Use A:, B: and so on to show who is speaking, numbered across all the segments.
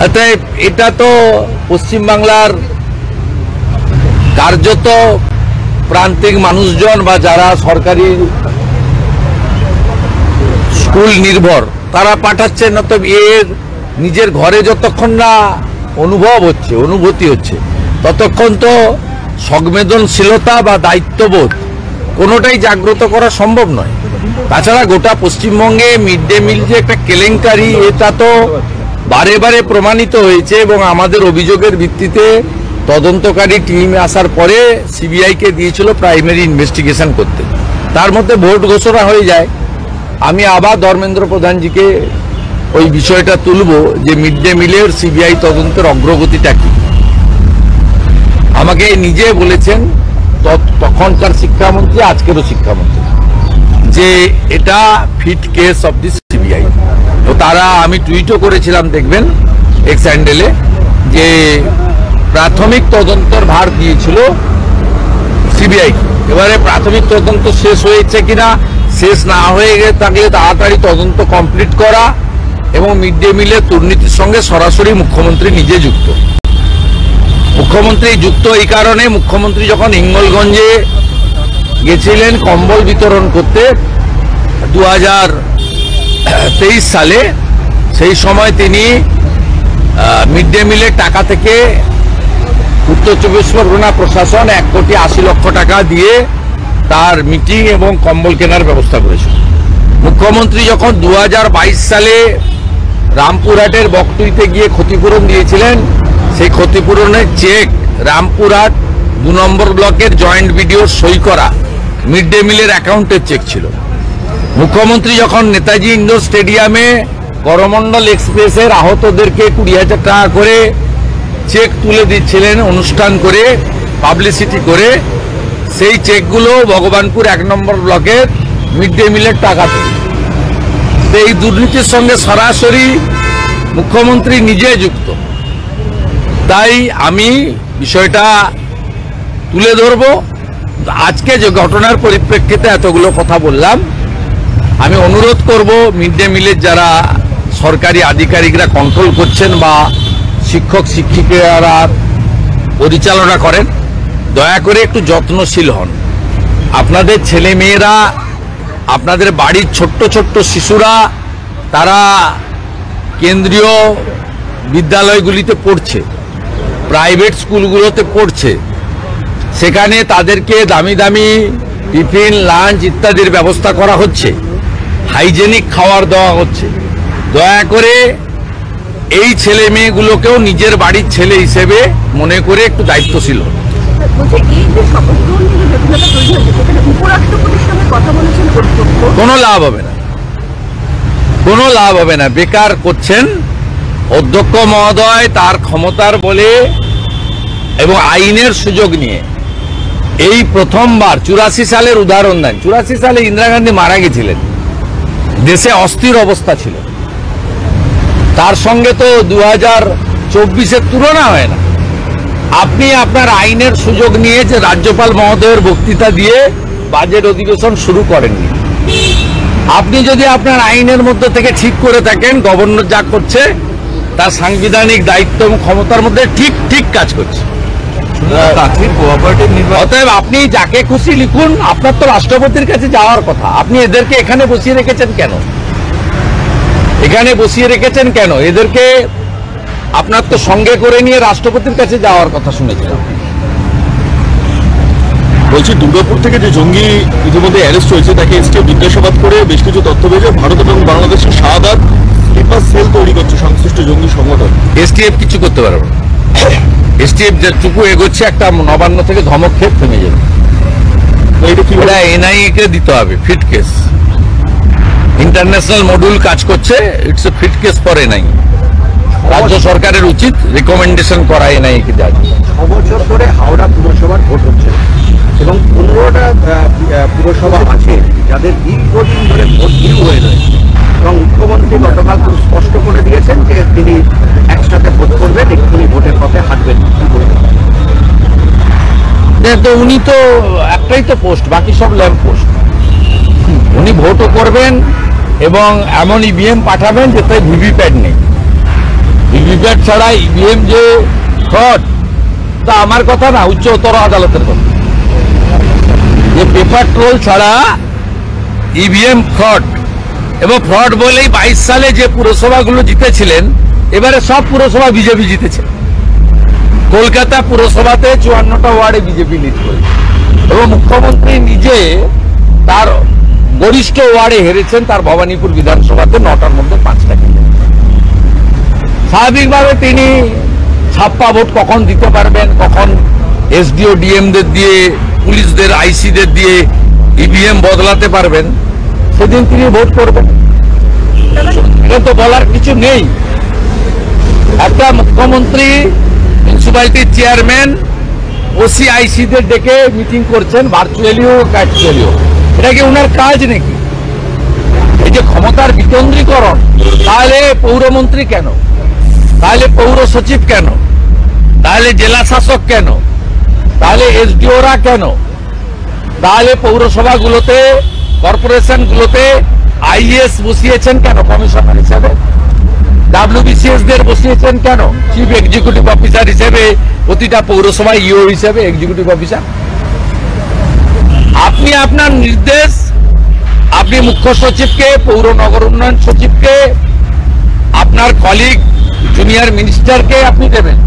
A: অতএব এটা তো পশ্চিমবাংলার কার্যত প্রান্তিক মানুষজন বা যারা সরকারি স্কুল নির্ভর তারা পাঠাচ্ছেন। অতএব এর নিজের ঘরে যতক্ষণ না অনুভূতি হচ্ছে ততক্ষণ তো সংবেদনশীলতা বা দায়িত্ববোধ কোনোটাই জাগ্রত করা সম্ভব নয়। তাছাড়া গোটা পশ্চিমবঙ্গে মিড ডে মিল যে একটা কেলেঙ্কারি, এটা তো বারে বারে প্রমাণিত হয়েছে এবং আমাদের অভিযোগের ভিত্তিতে তদন্তকারী টিম আসার পরে সিবিআইকে দিয়েছিল প্রাইমারি ইনভেস্টিগেশন করতে। তার মধ্যে ভোট ঘোষণা হয়ে যায়। আমি আবার ধর্মেন্দ্র প্রধানজিকে ওই বিষয়টা তুলব যে মিড ডে মিলের সিবিআই তদন্তের অগ্রগতিটা কি। আমাকে নিজে বলেছেন তখনকার শিক্ষামন্ত্রী, আজকেরও শিক্ষামন্ত্রী, যে এটা fit case of the CBI. তো তারা, আমি টুইটও করেছিলাম দেখবেন এক্স হ্যান্ডেলে, যে প্রাথমিক তদন্তের ভার দিয়েছিল সিবিআই। এবারে প্রাথমিক তদন্ত শেষ হয়েছে কিনা, শেষ না হয়ে থাকলে তাড়াতাড়ি তদন্ত কমপ্লিট করা এবং মিড ডে মিলের দুর্নীতির সঙ্গে সরাসরি মুখ্যমন্ত্রী নিজে যুক্ত। মুখ্যমন্ত্রী যুক্ত এই কারণে, মুখ্যমন্ত্রী যখন হিঙ্গলগঞ্জে গেছিলেন কম্বল বিতরণ করতে 2023 সালে, সেই সময় তিনি মিড ডে মিলের টাকা থেকে উত্তর চব্বিশ পরগনা প্রশাসন 1,80,00,000 টাকা দিয়ে তার মিটিং এবং কম্বল কেনার ব্যবস্থা করেছিল। মুখ্যমন্ত্রী যখন 2022 সালে রামপুরহাটের বকটুইতে গিয়ে ক্ষতিপূরণ দিয়েছিলেন, সেই ক্ষতিপূরণের চেক রামপুরহাট 2 নম্বর ব্লকের জয়েন্ট বিডিওর সই করা মিড ডে মিলের অ্যাকাউন্টের চেক ছিল। মুখ্যমন্ত্রী যখন নেতাজি ইন্ডোর স্টেডিয়ামে করমণ্ডল এক্সপ্রেসের আহতদেরকে 20,000 টাকা করে চেক তুলে দিচ্ছিলেন অনুষ্ঠান করে, পাবলিসিটি করে, সেই চেকগুলো ভগবানপুর 1 নম্বর ব্লকের মিড ডে মিলের টাকা থেকে। এই দুর্নীতির সঙ্গে সরাসরি মুখ্যমন্ত্রী নিজে যুক্ত। তাই আমি বিষয়টা তুলে ধরব। আজকে যে ঘটনার পরিপ্রেক্ষিতে এতগুলো কথা বললাম, আমি অনুরোধ করব মিড ডে মিলের যারা সরকারি আধিকারিকরা কন্ট্রোল করছেন বা শিক্ষক শিক্ষিকারা পরিচালনা করেন, দয়া করে একটু যত্নশীল হন। আপনাদের ছেলে মেয়েরা, আপনাদের বাড়ির ছোট্ট ছোট্ট শিশুরা, তারা কেন্দ্রীয় বিদ্যালয়গুলিতে পড়ছে, প্রাইভেট স্কুলগুলোতে পড়ছে, সেখানে তাদেরকে দামি দামি টিফিন, লাঞ্চ ইত্যাদির ব্যবস্থা করা হচ্ছে, হাইজেনিক খাবার দেওয়া হচ্ছে। দয়া করে এই ছেলে মেয়েগুলোকেও নিজের বাড়ির ছেলে হিসেবে মনে করে একটু দায়িত্বশীল হন। কোনো লাভ হবে না, কোনো লাভ হবে না, বেকার করছেন। অধ্যক্ষ মহোদয় তার ক্ষমতার বলে এবং আইনের সুযোগ নিয়ে এই প্রথমবার 84 সালের উদাহরণ দেন। 84 সালে ইন্দিরা গান্ধী মারা গেছিলেন, দেশে অস্থির অবস্থা ছিল, তার সঙ্গে তো 2024-এর তুলনা হয় না। আপনি আপনার আইনের সুযোগ নিয়ে যে রাজ্যপাল মহোদয়ের বক্তৃতা দিয়ে বাজেট অধিবেশন শুরু করেননি। আপনি যদি আপনার আইনের মধ্যে থেকে ঠিক করে থাকেন গভর্নর যা করছে তার সাংবিধানিক দায়িত্ব এবং ক্ষমতার মধ্যে ঠিক কাজ করছে, অতএব আপনি যাকে খুশি লিখুন। আপনার তো রাষ্ট্রপতির কাছে যাওয়ার কথা, আপনি এদেরকে এখানে বসিয়ে রেখেছেন কেন? এখানে বসিয়ে রেখেছেন কেন? এদেরকে আপনার তো সঙ্গে করে নিয়ে রাষ্ট্রপতির কাছে যাওয়ার কথা শুনেছিলাম।
B: বলছি, দুর্গাপুর থেকে যে জঙ্গি ইতিমধ্যে অ্যারেস্ট হয়েছে তাকে এসটিএফ জিজ্ঞাসাবাদ করে বেশ কিছু তথ্য পেয়েছে ভারত এবং বাংলাদেশের শাহাদাত স্লিপার সেল তৈরি করছে সংশ্লিষ্ট জঙ্গি সংগঠন।
A: এসটিএফ কিছু করতে পারবে না। এসটিএফ যেটুকু এগোচ্ছে একটা নবান্ন থেকে ধমক খেয়ে থেমে যাবে। এটা এনআইএ কে দিতে হবে ফিট কেস। ইন্টারন্যাশনাল মডিউল কাজ করছে, it's a fit case for NIA. রাজ্য সরকারের উচিত রিকমেন্ডেশন করা এনআইএ কে দেওয়া।
C: 6 বছর ধরে হাওড়া পুরসভার ভোট হচ্ছে এবং 15টা পুরসভা আছে যাদের দীর্ঘদিন ধরে ভোট ডিউ হয়ে রয়েছে এবং মুখ্যমন্ত্রী গতকাল খুব স্পষ্ট করে দিয়েছেন যে তিনি একসাথে ভোট করবেন, এক্ষুনি ভোটের পথে হাঁটবেন।
A: তো উনি তো একটাই তো পোস্ট, বাকি সব ল্যাম্প পোস্ট। উনি ভোটও করবেন এবং এমন ইভিএম পাঠাবেন যেতে ভিভিপ্যাট নেই। ভিভিপ্যাট ভিভিপ্যাট ছাড়া ইভিএম যে ফ্রড, তা আমার কথা না, উচ্চতর আদালতের কথা। যে পেপার ট্রোল ছাড়া ইভিএম ফ্রড, এবং ফ্রড বলেই 22 সালে যে পুরসভাগুলো জিতেছিলেন, এবারে সব পুরসভা বিজেপি জিতেছে। কলকাতা পুরসভাতে 54টা ওয়ার্ডে বিজেপি লিড করেছে, এবং মুখ্যমন্ত্রী নিজে তার গরিষ্ঠ ওয়ার্ডে হেরেছেন, তার ভবানীপুর বিধানসভাতে 9টার মধ্যে 5টা কেন্দ্রে। স্বাভাবিকভাবে তিনি ছাপ্পা ভোট কখন দিতে পারবেন, কখন এসডিও ডিএমদের দিয়ে, পুলিশদের, আইসিদের দিয়ে ইভিএম বদলাতে পারবেন, সেদিন তিনি ভোট করবেন। এটা তো বলার কিছু নেই। একটা মুখ্যমন্ত্রী, মিউনিসিপ্যালিটির চেয়ারম্যান, ওসিআইসিদের ডেকে মিটিং করছেন, ভার্চুয়ালিও অ্যাকচুয়ালিও। এটা কি ওনার কাজ নাকি? এই যে ক্ষমতার বিকেন্দ্রীকরণ, তাহলে পৌরমন্ত্রী কেন, তাহলে পৌর সচিব কেন, তাহলে জেলা শাসক কেন, তাহলে এসডিওরা কেন, তাহলে পৌরসভাগুলোতে, কর্পোরেশনগুলোতে আইএস বসিয়েছেন কেন কমিশনার হিসেবে, ডাব্লিউবিসিএস দের বসিয়েছেন কেন চিফ এক্সিকিউটিভ অফিসার হিসেবে, প্রতিটা পৌরসভায় ইও হিসেবে এক্সিকিউটিভ অফিসার। আপনি আপনার নির্দেশ, আপনি মুখ্য সচিবকে, পৌর নগর উন্নয়ন সচিবকে, আপনার কলিগ জুনিয়র মিনিস্টারকে আপনি দেবেন।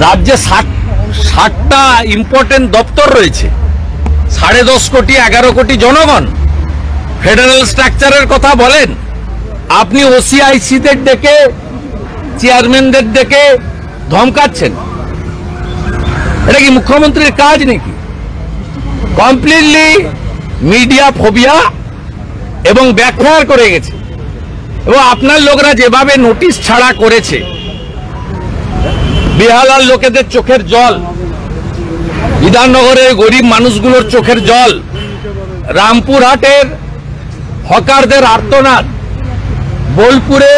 A: রাজ্যে 60টা ইম্পর্টেন্ট দপ্তর রয়েছে, 10.5 কোটি 11 কোটি জনগণ, ফেডারেল স্ট্রাকচারের কথা বলেন। আপনি ওসিআইসিদের ডেকে, চেয়ারম্যানদের ডেকে ধমকাচ্ছেন। এটা কি মুখ্যমন্ত্রীর কাজ নাকি? কমপ্লিটলি মিডিয়া ফোবিয়া এবং ব্যাখ্যার করে গেছে। এবং আপনার লোকরা যেভাবে নোটিশ ছাড়া করেছে, বেহালার লোকেদের চোখের জল, বিধাননগরের গরিব মানুষগুলোর চোখের জল, রামপুরহাটের হকারদের আর্তনাদ, বোলপুরে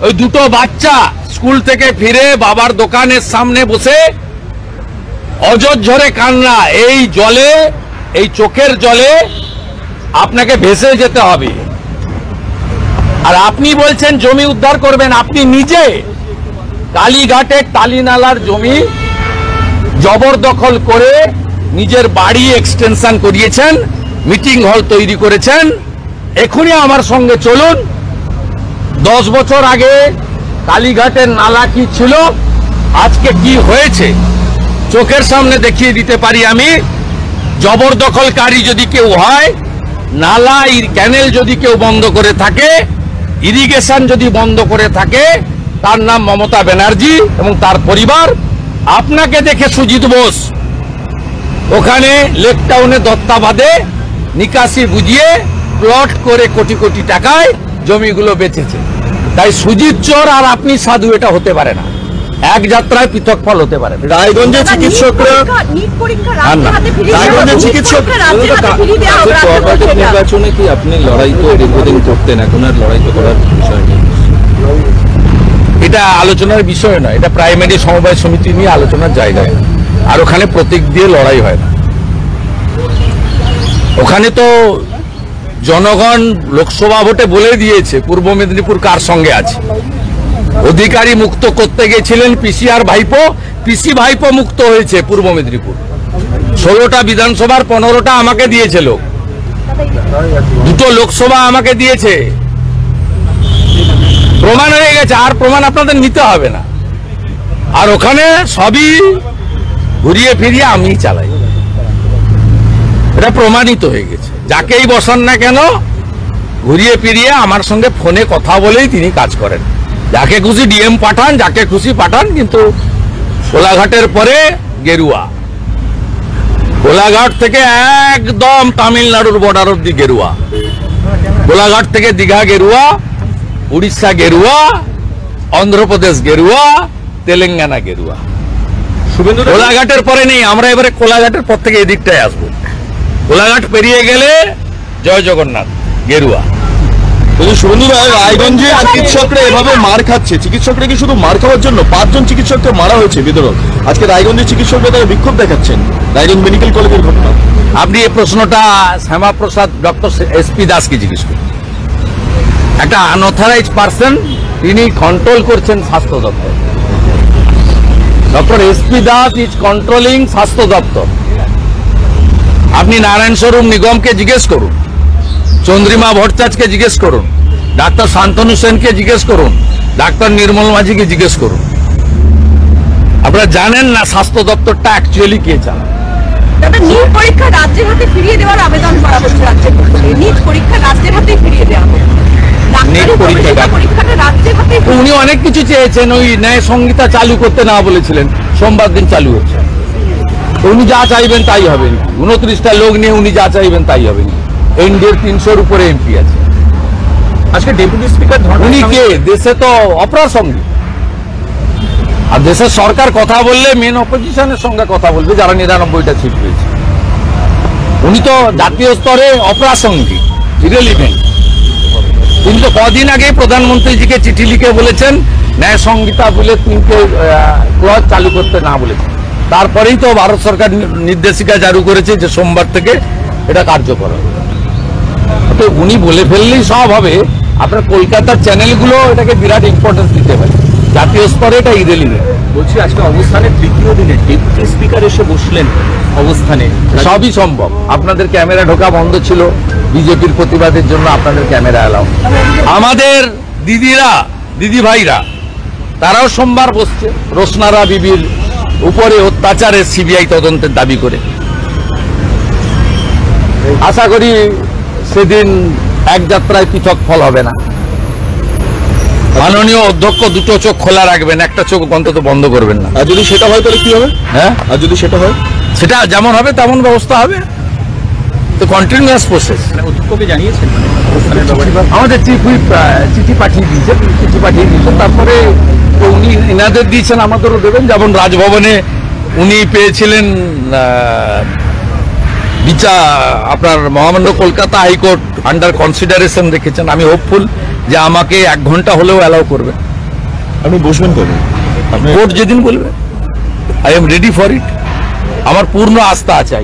A: ওই দুটো বাচ্চা স্কুল থেকে ফিরে বাবার দোকানের সামনে বসে অজস্র কান্না। এই জলে, এই চোখের জলে আপনাকে ভেসে যেতে হবে। আর আপনি বলছেন জমি উদ্ধার করবেন। আপনি নিজে কালীঘাটের টালিনালার জমি জবরদখল করে নিজের বাড়ি এক্সটেনশন করিয়েছেন, মিটিং হল তৈরি করেছেন। এখনই আমার সঙ্গে চলুন। 10 বছর আগে কালীঘাটের নালা কি ছিল, আজকে কি হয়েছে, চোখের সামনে দেখিয়ে দিতে পারি আমি। জবরদখলকারী যদি কেউ হয়, নালা ক্যানেল যদি কেউ বন্ধ করে থাকে, ইরিগেশন যদি বন্ধ করে থাকে, তার নাম মমতা ব্যানার্জি এবং তার পরিবার। আপনাকে দেখে সুজিত বোস ওখানে লেক টাউনে দত্তাবাদে নিকাশি বুঝিয়ে প্লট করে কোটি কোটি টাকায় জমিগুলো বেচেছে। তাই সুজিত চোর আর আপনি সাধু, এটা হতে পারে না। এক যাত্রায় পৃথক ফল হতে পারে।
B: রায়গঞ্জের চিকিৎসকরা, রায়গঞ্জের চিকিৎসক
D: নির্বাচনে কি আপনি লড়াই তো দীর্ঘদিন করতেন, এখন আর লড়াই তো করার বিষয় নেই?
A: এটা আলোচনার বিষয় নয়, এটা প্রাইমারি সমবায় সমিতি নিয়ে আলোচনার জায়গা। আর ওখানে প্রতীক দিয়ে লড়াই হয় না। ওখানে তো জনগণ লোকসভা ভোটে বলে দিয়েছে পূর্ব মেদিনীপুর কার সঙ্গে আছে। অধিকারী মুক্ত করতে গেছিলেন পিসি আর ভাইপো, পিসি ভাইপো মুক্ত হয়েছে পূর্ব মেদিনীপুর। 16টা বিধানসভার 15টা আমাকে দিয়েছে লোক, 2টো লোকসভা আমাকে দিয়েছে। প্রমাণ হয়ে গেছে, আর প্রমাণ আপনাদের নিতে হবে না। আর ওখানে সবই ঘুরিয়ে ফিরিয়ে আমি চালাই, এটা প্রমাণিত হয়ে গেছে। যাকেই বসান না কেন, ঘুরিয়ে ফিরিয়ে আমার সঙ্গে ফোনে কথা বলেই তিনি কাজ করেন। যাকে খুশি ডিএম পাঠান, যাকে খুশি পাঠান, কিন্তু কোলাঘাটের পরে গেরুয়া। কোলাঘাট থেকে একদম তামিলনাড়ুর বর্ডার অব্দি গেরুয়া, কোলাঘাট থেকে দীঘা গেরুয়া, উড়িষ্যা গেরুয়া, অন্ধ্রপ্রদেশ গেরুয়া, তেলেঙ্গানা গেরুয়া। কোলাঘাটের পরে নেই, আমরা এবারে কোলাঘাটের পর থেকে এদিকটায় আসবো। কোলাঘাট পেরিয়ে গেলে জয় জগন্নাথ গেরুয়া।
B: শুভেন্দু ভাই, রায়গঞ্জে চিকিৎসকরা এভাবে মার খাচ্ছে, চিকিৎসকরা কি শুধু মার খাওয়ার জন্য? 5 জন চিকিৎসককে মারা হয়েছে বিতরক। আজকে রায়গঞ্জের চিকিৎসকরা তারা বিক্ষোভ দেখাচ্ছেন রায়গঞ্জ মেডিকেল কলেজের ঘটনা।
A: আপনি এই প্রশ্নটা শ্যামাপ্রসাদ ডক্টর এসপি দাসকে জিজ্ঞেস করুন। একটা আনঅথরাইজ পার্সন তিনি কন্ট্রোল করছেন স্বাস্থ্য দপ্তর। Doctor SP Das is controlling স্বাস্থ্য দপ্তর। আপনি নারায়ণ স্বরূপ নিগমকে জিজ্ঞেস করুন, চন্দ্রিমা ভট্টাচার্যকে জিজ্ঞেস করুন, ডাক্তার শান্তনু সেনকে জিজ্ঞেস করুন, ডাক্তার নির্মল মাঝিকে জিজ্ঞেস করুন। আপনারা জানেন না স্বাস্থ্য দপ্তরটা অ্যাকচুয়ালি কে চালায়।
E: নিট পরীক্ষা রাজ্যের হাতে ফিরিয়ে দেওয়ার আবেদন করা হচ্ছে রাজ্যের পক্ষ থেকে। নিট পরীক্ষা রাজ্যের হাতে ফিরিয়ে দেওয়া হবে। পরীক্ষাটা রাজ্যের হাতে।
A: উনি অনেক কিছু চেয়েছেন, ওই ন্যায় সংহিতা চালু করতে না বলেছিলেন, সোমবার দিন চালু হচ্ছে। উনি যা চাইবেন তাই হবে। 29টা লোক নিয়ে উনি যা চাইবেন তাই হবে। এনডিএর 300-র উপরে এমপি আছে।
C: আজকে ডেপুটি স্পিকার
A: উনি কে? দেশে তো অপ্রাসঙ্গিক। আর দেশের সরকার কথা বললে মেন অপোজিশনের সঙ্গে কথা বলবে, যারা 99টা সিট পেয়েছে। উনি তো জাতীয় স্তরে অপ্রাসঙ্গিক, ইরেলিভেন্ট। কিন্তু কদিন আগে প্রধানমন্ত্রীজিকে চিঠি লিখে বলেছেন ন্যায় সংহিতা বলে 3টে ক্লজ চালু করতে না বলেছেন। তারপরেই তো ভারত সরকার নির্দেশিকা জারি করেছে যে সোমবার থেকে এটা কার্যকর হবে। তো উনি বলে ফেললেই সব হবে। আপনার কলকাতার চ্যানেলগুলো এটাকে বিরাট ইম্পর্টেন্স দিতে পারে, জাতীয় স্তরে এটা ইরেলিভেন্ট।
C: বলছি আজকে অবস্থানের তৃতীয় দিনে ডেপুটি স্পিকার এসে বসলেন অবস্থানে।
A: সবই সম্ভব। আপনাদের ক্যামেরা ঢোকা বন্ধ ছিল বিজেপির প্রতিবাদের জন্য, আপনাদের ক্যামেরা এলাও। আমাদের দিদিরা, দিদি ভাইরা, তারাও সোমবার বসছে রোশনারা বিবির উপরে অত্যাচারের সিবিআই তদন্তের দাবি করে। আশা করি সেদিন এক যাত্রায় পৃথক ফল হবে না। মাননীয় অধ্যক্ষ দুটো চোখ খোলা রাখবেন, একটা চোখ অন্তত বন্ধ করবেন না।
B: আর যদি সেটা হয় তাহলে কি হবে?
A: হ্যাঁ,
B: আর যদি সেটা হয়,
A: সেটা যেমন হবে তেমন ব্যবস্থা হবে। তো কন্টিনিউয়াস প্রসেস।
C: অধ্যক্ষকে জানিয়েছেন অবস্থানের ব্যাপারে?
A: আমাদের চিফ হুইপ চিঠি পাঠিয়ে দিয়েছেন। তারপরে তো উনি এনাদের দিয়েছেন, আমাদেরও দেবেন। যেমন রাজভবনে উনি পেয়েছিলেন আপনার মহামান্য কলকাতা হাইকোর্ট আন্ডার কনসিডারেশন রেখেছেন। আমি হোপফুল যে আমাকে 1 ঘন্টা হলেও অ্যালাউ করবেন।
B: আপনি বসবেন কবে?
A: কোর্ট যেদিন বলবে, I am ready for it. আমার পূর্ণ আস্থা আছে।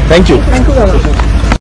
B: Thank you.